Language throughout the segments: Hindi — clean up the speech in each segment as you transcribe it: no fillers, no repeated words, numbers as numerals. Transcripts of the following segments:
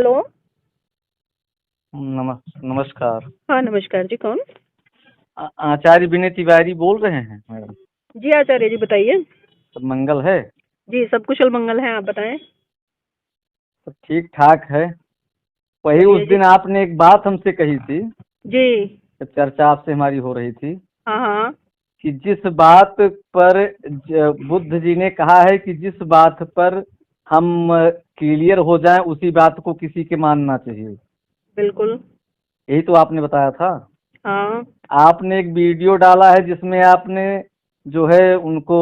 हेलो। नमस्कार। हाँ नमस्कार जी, कौन? आचार्य विनय तिवारी बोल रहे हैं मैडम। जी आचार्य जी बताइए। सब मंगल है? जी सब कुशल मंगल है, आप बताएं। सब ठीक ठाक है। वही उस चलिए जी। दिन आपने एक बात हमसे कही थी, जी। जब चर्चा आपसे हमारी हो रही थी, हाँ हाँ। कि जिस बात पर बुद्ध जी ने कहा है कि जिस बात पर हम क्लियर हो जाएं उसी बात को किसी के मानना चाहिए, बिल्कुल। यही तो आपने बताया था। हाँ। आपने एक वीडियो डाला है जिसमें आपने जो है उनको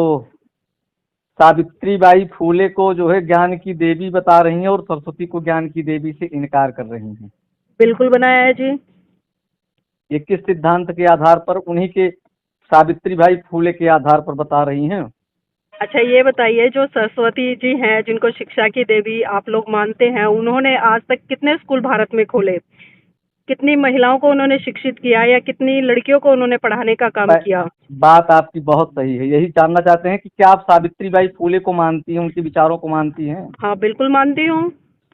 सावित्रीबाई फूले को जो है ज्ञान की देवी बता रही हैं और सरस्वती को ज्ञान की देवी से इनकार कर रही हैं। बिल्कुल बनाया है जी। ये किस सिद्धांत के आधार पर, उन्हीं के सावित्रीबाई फूले के आधार पर बता रही हैं? अच्छा ये बताइए, जो सरस्वती जी हैं जिनको शिक्षा की देवी आप लोग मानते हैं, उन्होंने आज तक कितने स्कूल भारत में खोले? कितनी महिलाओं को उन्होंने शिक्षित किया या कितनी लड़कियों को उन्होंने पढ़ाने का काम किया? बात आपकी बहुत सही है। यही जानना चाहते हैं कि क्या आप सावित्रीबाई फूले को मानती हैं, उनके विचारों को मानती हैं? हाँ बिल्कुल मानती हूँ।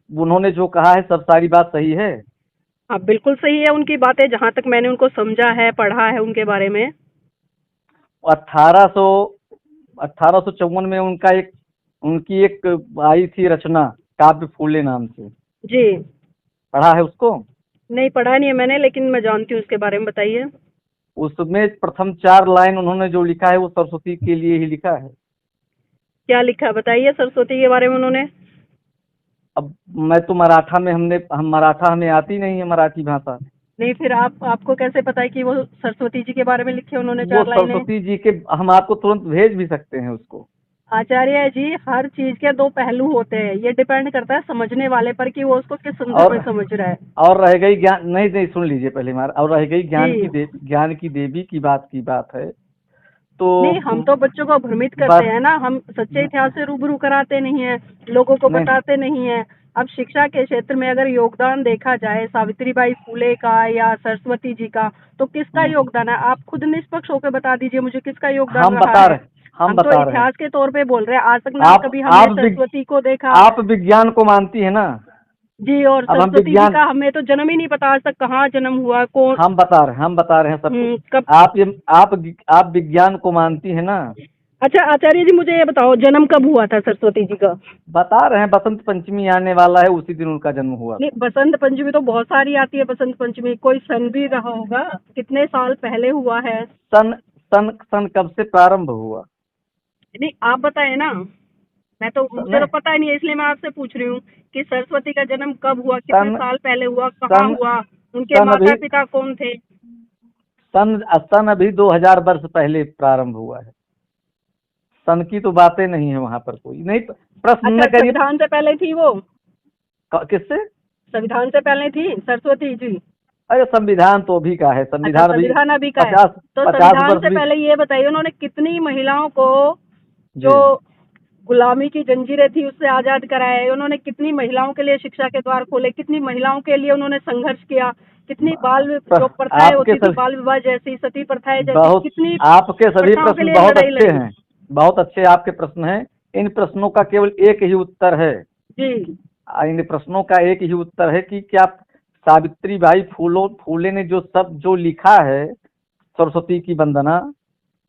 उन्होंने जो कहा है सब सारी बात सही है? हाँ बिल्कुल सही है उनकी बातें, जहाँ तक मैंने उनको समझा है, पढ़ा है उनके बारे में। 1800 1854 में उनकी एक आई थी रचना, काव्य फूले नाम से। जी। पढ़ा है उसको? नहीं पढ़ा नहीं है मैंने, लेकिन मैं जानती हूँ उसके बारे में, बताइए। उसमें प्रथम 4 लाइन उन्होंने जो लिखा है वो सरस्वती के लिए ही लिखा है। क्या लिखा है बताइए सरस्वती के बारे में उन्होंने। अब मैं तो मराठा में, हम मराठा, हमें आती नहीं है मराठी भाषा। नहीं फिर आपको कैसे पता है कि वो सरस्वती जी के बारे में लिखे उन्होंने वो 4 लाइनें? सरस्वती जी के, हम आपको तुरंत भेज भी सकते हैं उसको। आचार्य जी, हर चीज के दो पहलू होते हैं, ये डिपेंड करता है समझने वाले पर कि वो उसको किस संदर्भ और में समझ रहा है। और रह गई ज्ञान, नहीं नहीं सुन लीजिए पहले हमारा, और रह गई जी। ज्ञान की देवी की बात है तो नहीं हम तो बच्चों को भ्रमित करते बस। हैं ना, हम सच्चे इतिहास से रूबरू कराते नहीं हैं, लोगों को नहीं, बताते नहीं हैं। अब शिक्षा के क्षेत्र में अगर योगदान देखा जाए सावित्रीबाई फूले का या सरस्वती जी का, तो किसका हम्म, योगदान है? आप खुद निष्पक्ष होकर बता दीजिए मुझे, किसका योगदान हम रहा बता है? रहे हम हम तो बता रहे हैं। इतिहास के तौर पे बोल रहे हैं, आज तक ना आप कभी हमने आप विग, सरस्वती को देखा। आप विज्ञान को मानती है ना? जी, और अब हम सरस्वती जी विज्ञान, का हमें तो जन्म ही नहीं पता आज तक, कहाँ जन्म हुआ, कौन। हम बता रहे हैं सब कुछ। कब। आप ये आप विज्ञान को मानती है ना? अच्छा आचार्य जी मुझे ये बताओ, जन्म कब हुआ था सरस्वती जी का? बता रहे हैं, बसंत पंचमी आने वाला है, उसी दिन उनका जन्म हुआ नहीं था। बसंत पंचमी तो बहुत सारी आती है, बसंत पंचमी कोई सन भी रहा होगा, कितने साल पहले हुआ है? सन सन सन कब से प्रारंभ हुआ? नहीं आप बताए ना। मैं तो, मुझे तो नहीं, पता ही नहीं है, इसलिए मैं आपसे पूछ रही हूँ कि सरस्वती का जन्म कब हुआ, कितने सन साल पहले हुआ, कहाँ सन हुआ, उनके सन अभी माता पिता कौन थे? सन सन अभी 2000 वर्ष पहले प्रारंभ हुआ है। सन की तो बातें नहीं है वहां पर, कोई नहीं। प्रश्न न अच्छा करिए। संविधान से पहले थी वो? किससे? संविधान से पहले थी सरस्वती जी? अरे संविधान तो अभी का है, अच्छा संविधान अभी संविधान अभी का है। पचास तो पचास संविधान वर्ष से भी। पहले ये बताइए, उन्होंने कितनी महिलाओं को, जी। जो गुलामी की जंजीरें थी उससे आजाद कराया है, उन्होंने कितनी महिलाओं के लिए शिक्षा के द्वार खोले, कितनी महिलाओं के लिए उन्होंने संघर्ष किया, कितनी जो प्रथाएं आपके होती थी, सभी बाल विवाह जैसी, सती प्रथाएं जैसी, बहुत कितनी आपके सभी प्रथाओं के प्रश्न लिए बहुत लड़ाई अच्छे लड़ी। हैं। बहुत अच्छे आपके प्रश्न हैं। इन प्रश्नों का केवल एक ही उत्तर है। जी। इन प्रश्नों का एक ही उत्तर है कि क्या सावित्रीबाई फूले ने जो लिखा है सरस्वती की वंदना,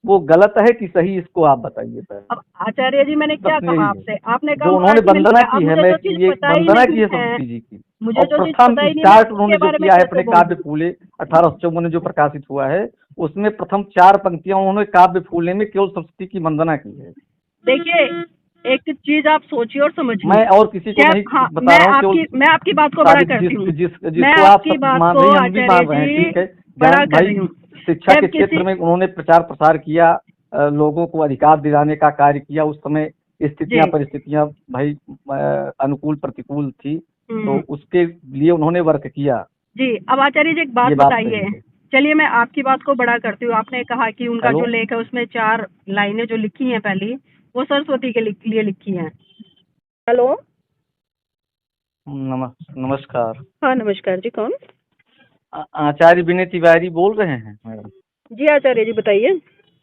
वो गलत है कि सही, इसको आप बताइए पहले। अब आचार्य जी मैंने क्या प्रश्न कहा यही है। आपसे, आपने कहा जो उन्होंने मराठी में वंदना लिखा है, अब की है, मुझे मैं जो चीज ये पता ही वंदना नहीं की है है, सरस्वती जी की। मुझे और जो चीज प्रथम पता ही नहीं है मैं स्टार्ट उसके उन्होंने जो बारे में किया है कैसे अपने बोलूं? काव्य फूले 1854 में जो प्रकाशित हुआ है, उसमें प्रथम 4 पंक्तियां उन्होंने काव्य फूले में केवल सरस्वती की वंदना की है। देखिए, एक चीज आप सोचिए और समझिए। मैं और किसी को क्या, नहीं हाँ बता रहा हूँ, केवल मैं आपकी बात को बड़ा साबित करती हूँ। मैं जिसको आप आपकी सत्य बात मान को रही हैं, हम भी आचार्य मान रहे हैं, जी ठीक है। बड़ा ज्ञान कर भाई, रही हूँ। शिक्षा जब के किसी, क्षेत्र में उन्होंने प्रचार प्रसार किया, लोगों को अधिकार दिलाने का कार्य किया। उस समय जी। परिस्थितियां भाई अनुकूल प्रतिकूल थी, तो हम्म। उसके लिए उन्होंने वर्क किया। जी अब आचार्य जी एक बात ये बात सही बताइए। है। चलिए मैं आपकी बात को बड़ा करती हूँ, आपने कहा कि उनका हेलो। जो लेख है उसमें 4 लाइनें जो लिखी हैं पहली, वो सरस्वती के लिए लिखी हैं। हेलो। नमस्कार। हाँ नमस्कार जी, कौन? आचार्य विनय तिवारी बोल रहे हैं मैडम। जी आचार्य जी बताइए।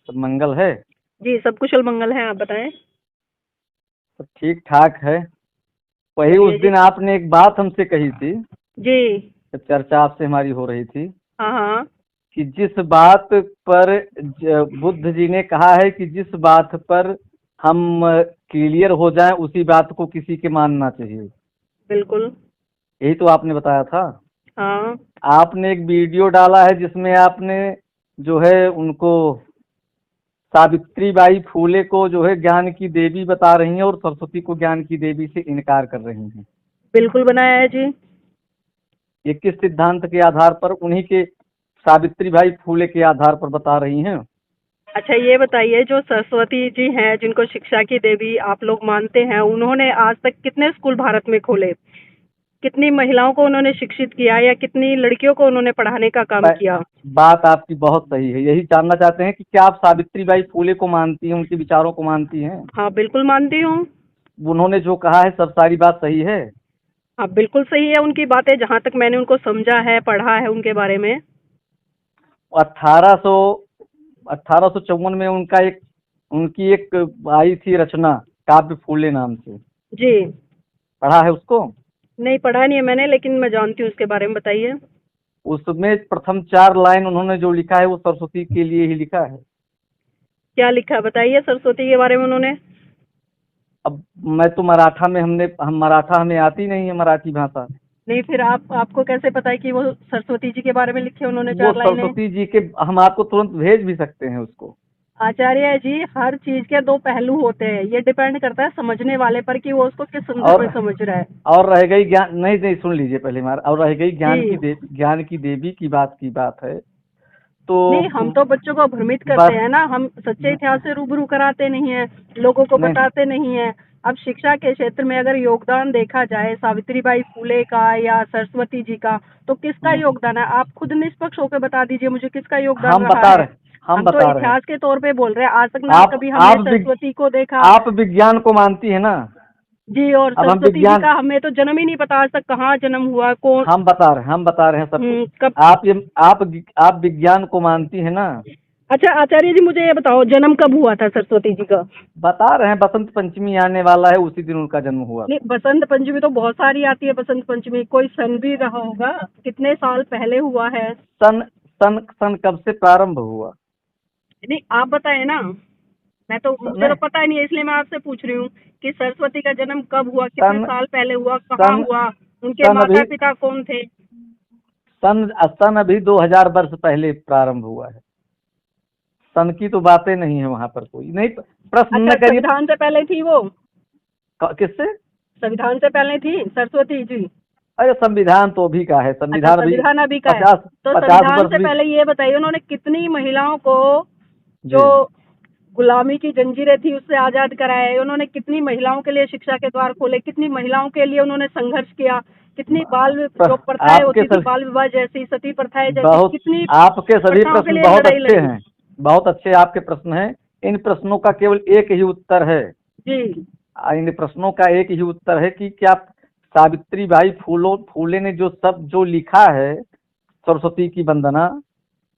सब मंगल है? जी सब कुशल मंगल है, आप बताएं। सब ठीक ठाक है। वही उस चलिए जी। दिन आपने एक बात हमसे कही थी, जी। जब चर्चा आपसे हमारी हो रही थी, हाँ हाँ। कि जिस बात पर बुद्ध जी ने कहा है कि जिस बात पर हम क्लियर हो जाएं उसी बात को किसी के मानना चाहिए, बिल्कुल। यही तो आपने बताया था। हाँ। आपने एक वीडियो डाला है जिसमें आपने जो है उनको सावित्री बाई फूले को जो है ज्ञान की देवी बता रही हैं और सरस्वती को ज्ञान की देवी से इनकार कर रही हैं। बिल्कुल बनाया है जी। ये किस सिद्धांत के आधार पर, उन्हीं के सावित्री बाई फूले के आधार पर बता रही हैं? अच्छा ये बताइए, जो सरस्वती जी हैं जिनको शिक्षा की देवी आप लोग मानते हैं, उन्होंने आज तक कितने स्कूल भारत में खोले? कितनी महिलाओं को उन्होंने शिक्षित किया या कितनी लड़कियों को उन्होंने पढ़ाने का काम ब- किया? बात आपकी बहुत सही है, यही जानना चाहते हैं कि क्या आप सावित्री बाई फूले को मानती हैं, उनके विचारों को मानती हैं? हाँ बिल्कुल मानती हूँ। उन्होंने जो कहा है सब सारी बात सही है? हाँ बिल्कुल सही है उनकी बातें, जहाँ तक मैंने उनको समझा है, पढ़ा है उनके बारे में। 1800 1854 में उनकी एक आई थी रचना, काव्य फूले नाम से, जी। पढ़ा है उसको? नहीं पढ़ा नहीं है मैंने, लेकिन मैं जानती हूँ उसके बारे में, बताइए। उसमें प्रथम 4 लाइन उन्होंने जो लिखा है वो सरस्वती के लिए ही लिखा है। क्या लिखा है बताइए सरस्वती के बारे में उन्होंने। अब मैं तो मराठा में, हम मराठा, हमें आती नहीं है मराठी भाषा। नहीं फिर आपको कैसे पता है कि वो सरस्वती जी के बारे में लिखे उन्होंने वो 4 लाइनें? सरस्वती जी के, हम आपको तुरंत भेज भी सकते हैं उसको। आचार्य जी, हर चीज के दो पहलू होते हैं, ये डिपेंड करता है समझने वाले पर कि वो उसको किस संदर्भ और में समझ रहा है। और रह गई ज्ञान, नहीं नहीं सुन लीजिए पहले हमारा, और रह गई जी। ज्ञान की देवी की बात है तो नहीं, हम तो बच्चों को भ्रमित करते बस। हैं ना, हम सच्चे इतिहास से रूबरू कराते नहीं हैं, लोगों को नहीं, बताते नहीं हैं। अब शिक्षा के क्षेत्र में अगर योगदान देखा जाए सावित्रीबाई फुले का या सरस्वती जी का, तो किसका नहीं, योगदान है? आप खुद निष्पक्ष होकर बता दीजिए मुझे, किसका योगदान हम रहा बता है? रहे हम हम तो बता रहे हैं। इतिहास के तौर पे बोल रहे हैं, आज तक ना आप कभी हमने आप विग, सरस्वती को देखा। आप विज्ञान को मानती है ना? जी, और अब हम सरस्वती जी विज्ञान, का हमें तो जन्म ही नहीं पता आज तक, कहाँ जन्म हुआ, कौन। हम बता रहे हैं सब कुछ। कब। आप ये आप विज्ञान को मानती है ना? अच्छा आचार्य जी, मुझे ये बताओ जन्म कब हुआ था सरस्वती जी का? बता रहे हैं, बसंत पंचमी आने वाला है, उसी दिन उनका जन्म हुआ नहीं, था। बसंत पंचमी तो बहुत सारी आती है, बसंत पंचमी कोई सन भी रहा होगा, कितने साल पहले हुआ है? सन सन सन कब से प्रारंभ हुआ? नहीं आप बताए ना, मैं तो, मुझे तो नहीं, पता ही नहीं है, इसलिए मैं आपसे पूछ रही हूँ कि सरस्वती का जन्म कब हुआ, कितने सन साल पहले हुआ, कहाँ सन हुआ, उनके सन अभी माता पिता कौन थे? सन सन अभी 2000 वर्ष पहले प्रारंभ हुआ है। सन की तो बातें नहीं है वहां पर, कोई नहीं, प्रश्न न अच्छा, करिए। संविधान से पहले थी वो? किससे? संविधान से पहले थी सरस्वती जी? अरे संविधान तो अभी का है, अच्छा, संविधान अभी संविधान अभी का है। पचास तो 50 वर्ष संविधान से भी। पहले ये बताइए, उन्होंने कितनी महिलाओं को जी, जो गुलामी की जंजीरें थी उससे आजाद कराया, उन्होंने कितनी महिलाओं के लिए शिक्षा के द्वार खोले, कितनी महिलाओं के लिए उन्होंने संघर्ष किया, कितनी जो प्रथाएं आपके होती थी, सभी बाल विवाह जैसी, सती प्रथाएं जैसी, बहुत कितनी आपके सभी प्रथाओं के प्रश्न लिए बहुत लड़ाई अच्छे लड़ी। हैं, बहुत अच्छे आपके प्रश्न हैं। इन प्रश्नों का केवल एक ही उत्तर है। जी। इन प्रश्नों का एक ही उत्तर है कि क्या सावित्री बाई फूले ने जो लिखा है सरस्वती की वंदना,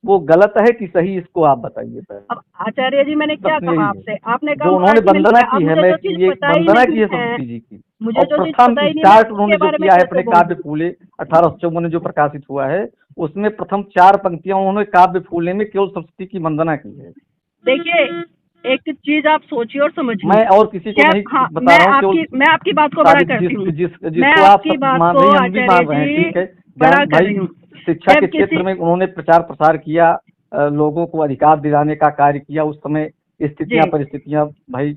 वो गलत है कि सही, इसको आप बताइए पहले। अब आचार्य जी, मैंने क्या प्रश्न कहा यही है, आपसे? आपने कहा जो उन्होंने मराठी में वंदना लिखा है। अब की है, मुझे मैं जो चीज ये पता ही वंदना नहीं की है है, सरस्वती जी की। मुझे और जो चीज प्रथम पता ही नहीं, मैं स्टार्ट उसके उन्होंने जो बारे में किया है कैसे अपने काव्य बोलूं? फूले 1854 में जो प्रकाशित हुआ है, उसमें प्रथम 4 पंक्तियां उन्होंने काव्य फूले में केवल सरस्वती की वंदना की है। देखिए, एक चीज आप सोचिए और समझिए। मैं और किसी को क्या, नहीं हाँ, बता रहा हूँ, केवल मैं आपकी बात को बड़ा साबित करती हूँ। मैं जिसको आप आपकी सत्य बात मान को रही हैं, हम भी आचार्य मान रहे हैं, जी ठीक है। बड़ा ज्ञान कर भाई, रही हूँ। शिक्षा जब के किसी, क्षेत्र में उन्होंने प्रचार प्रसार किया, लोगों को अधिकार दिलाने का कार्य किया। उस समय जी। परिस्थितियां भाई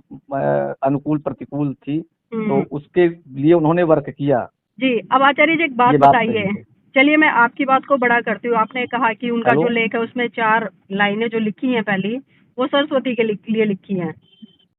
अनुकूल प्रतिकूल थी, तो हम्म। उसके लिए उन्होंने वर्क किया। जी, अब आचार्य जी एक बात ये बात बताइए। सही है। चलिए मैं आपकी बात को बड़ा करती हूँ। आपने कहा कि उनका हेलो, जो लेख है उसमें 4 लाइनें जो लिखी हैं पहली, वो सरस्वती के लिए लिखी हैं।